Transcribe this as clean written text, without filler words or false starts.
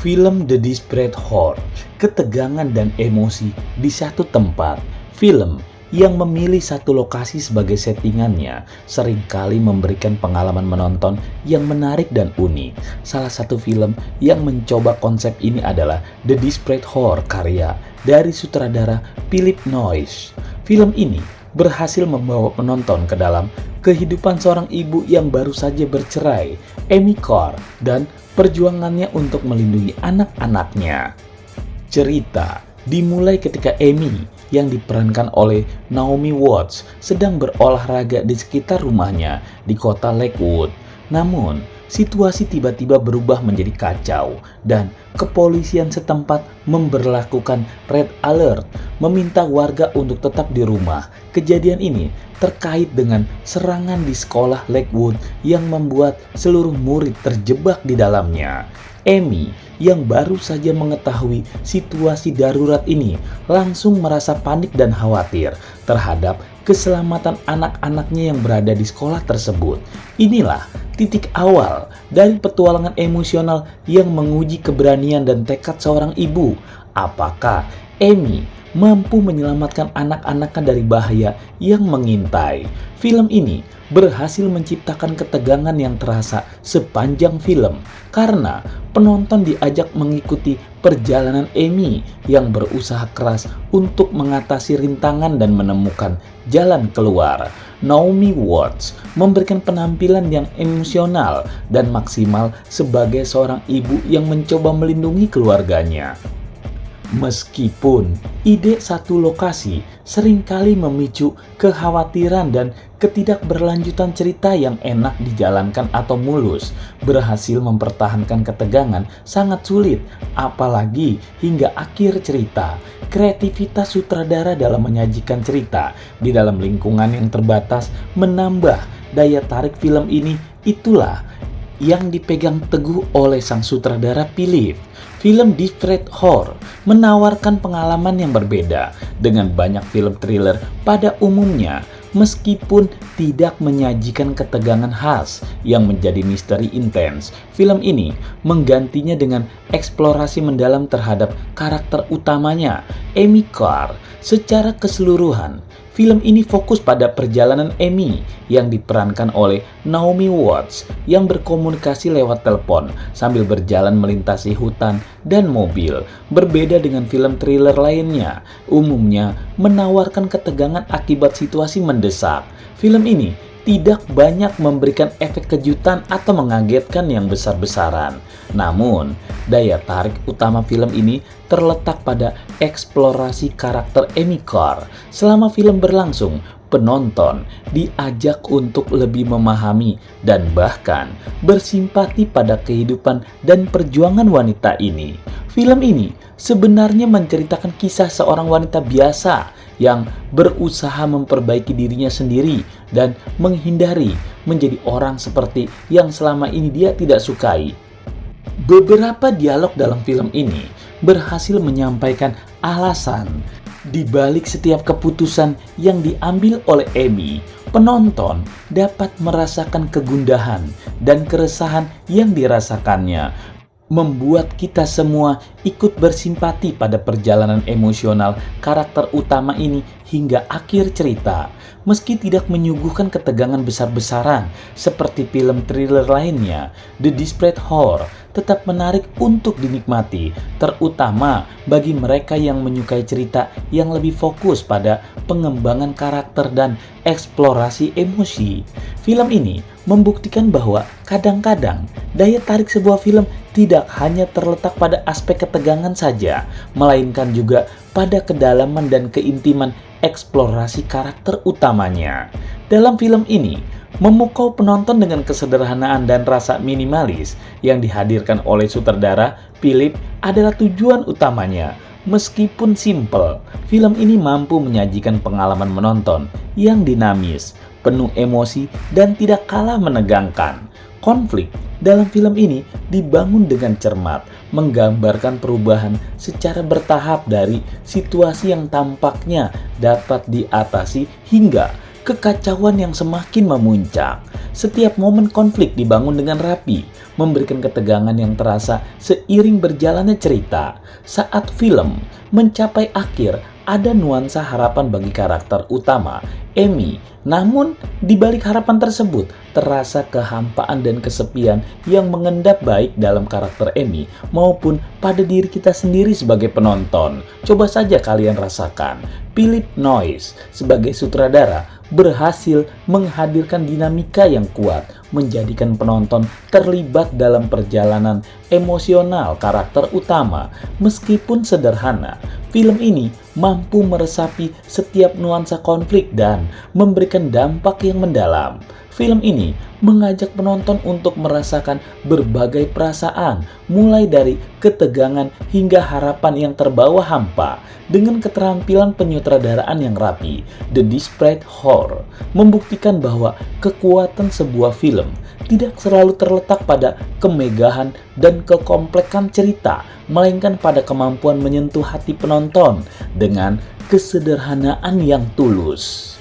Film The Desperate Horde, ketegangan dan emosi di satu tempat. Film yang memilih satu lokasi sebagai settingannya seringkali memberikan pengalaman menonton yang menarik dan unik. Salah satu film yang mencoba konsep ini adalah The Desperate Horde, karya dari sutradara Philip Noyce. Film ini berhasil membawa penonton ke dalam kehidupan seorang ibu yang baru saja bercerai, Amy Carr, dan perjuangannya untuk melindungi anak-anaknya. Cerita dimulai ketika Amy yang diperankan oleh Naomi Watts sedang berolahraga di sekitar rumahnya di kota Lakewood. Namun, situasi tiba-tiba berubah menjadi kacau dan kepolisian setempat memberlakukan red alert, meminta warga untuk tetap di rumah. Kejadian ini terkait dengan serangan di sekolah Lakewood yang membuat seluruh murid terjebak di dalamnya. Amy yang baru saja mengetahui situasi darurat ini langsung merasa panik dan khawatir terhadap keselamatan anak-anaknya yang berada di sekolah tersebut. Inilah titik awal dari petualangan emosional yang menguji keberanian dan tekad seorang ibu. Apakah Amy mampu menyelamatkan anak-anaknya dari bahaya yang mengintai? Film ini berhasil menciptakan ketegangan yang terasa sepanjang film karena penonton diajak mengikuti perjalanan Amy yang berusaha keras untuk mengatasi rintangan dan menemukan jalan keluar. Naomi Watts memberikan penampilan yang emosional dan maksimal sebagai seorang ibu yang mencoba melindungi keluarganya. Meskipun ide satu lokasi seringkali memicu kekhawatiran dan ketidakberlanjutan cerita yang enak dijalankan atau mulus, berhasil mempertahankan ketegangan sangat sulit, apalagi hingga akhir cerita. Kreativitas sutradara dalam menyajikan cerita di dalam lingkungan yang terbatas menambah daya tarik film ini. Itulah yang dipegang teguh oleh sang sutradara Philip. Film Desperate Horde menawarkan pengalaman yang berbeda dengan banyak film thriller pada umumnya, meskipun tidak menyajikan ketegangan khas yang menjadi misteri intens. Film ini menggantinya dengan eksplorasi mendalam terhadap karakter utamanya, Amy Carr. Secara keseluruhan, film ini fokus pada perjalanan Amy yang diperankan oleh Naomi Watts yang berkomunikasi lewat telepon sambil berjalan melintasi hutan dan mobil. Berbeda dengan film thriller lainnya, umumnya menawarkan ketegangan akibat situasi mendesak. Film ini tidak banyak memberikan efek kejutan atau mengagetkan yang besar-besaran. Namun, daya tarik utama film ini terletak pada eksplorasi karakter Amy Carr. Selama film berlangsung, penonton diajak untuk lebih memahami dan bahkan bersimpati pada kehidupan dan perjuangan wanita ini. Film ini sebenarnya menceritakan kisah seorang wanita biasa yang berusaha memperbaiki dirinya sendiri dan menghindari menjadi orang seperti yang selama ini dia tidak sukai. Beberapa dialog dalam film ini berhasil menyampaikan alasan di balik setiap keputusan yang diambil oleh Amy. Penonton dapat merasakan kegundahan dan keresahan yang dirasakannya, membuat kita semua ikut bersimpati pada perjalanan emosional karakter utama ini hingga akhir cerita. Meski tidak menyuguhkan ketegangan besar-besaran seperti film thriller lainnya, The Desperate Horde tetap menarik untuk dinikmati, terutama bagi mereka yang menyukai cerita yang lebih fokus pada pengembangan karakter dan eksplorasi emosi. Film ini membuktikan bahwa kadang-kadang daya tarik sebuah film tidak hanya terletak pada aspek ketegangan saja, melainkan juga pada kedalaman dan keintiman eksplorasi karakter utamanya. Dalam film ini, memukau penonton dengan kesederhanaan dan rasa minimalis yang dihadirkan oleh sutradara Philip adalah tujuan utamanya. Meskipun simple, film ini mampu menyajikan pengalaman menonton yang dinamis, penuh emosi, dan tidak kalah menegangkan. Konflik dalam film ini dibangun dengan cermat, menggambarkan perubahan secara bertahap dari situasi yang tampaknya dapat diatasi hingga kekacauan yang semakin memuncak. Setiap momen konflik dibangun dengan rapi, memberikan ketegangan yang terasa seiring berjalannya cerita. Saat film mencapai akhir, ada nuansa harapan bagi karakter utama, Amy. Namun, di balik harapan tersebut, terasa kehampaan dan kesepian yang mengendap baik dalam karakter Amy maupun pada diri kita sendiri sebagai penonton. Coba saja kalian rasakan. Philip Noyce sebagai sutradara berhasil menghadirkan dinamika yang kuat, menjadikan penonton terlibat dalam perjalanan emosional karakter utama. Meskipun sederhana, film ini mampu meresapi setiap nuansa konflik dan memberikan dampak yang mendalam. Film ini mengajak penonton untuk merasakan berbagai perasaan, mulai dari ketegangan hingga harapan yang terbawa hampa. Dengan keterampilan penyutradaraan yang rapi, The Desperate Horror membuktikan bahwa kekuatan sebuah film tidak selalu terletak pada kemegahan dan kekomplekan cerita, melainkan pada kemampuan menyentuh hati penonton dengan kesederhanaan yang tulus.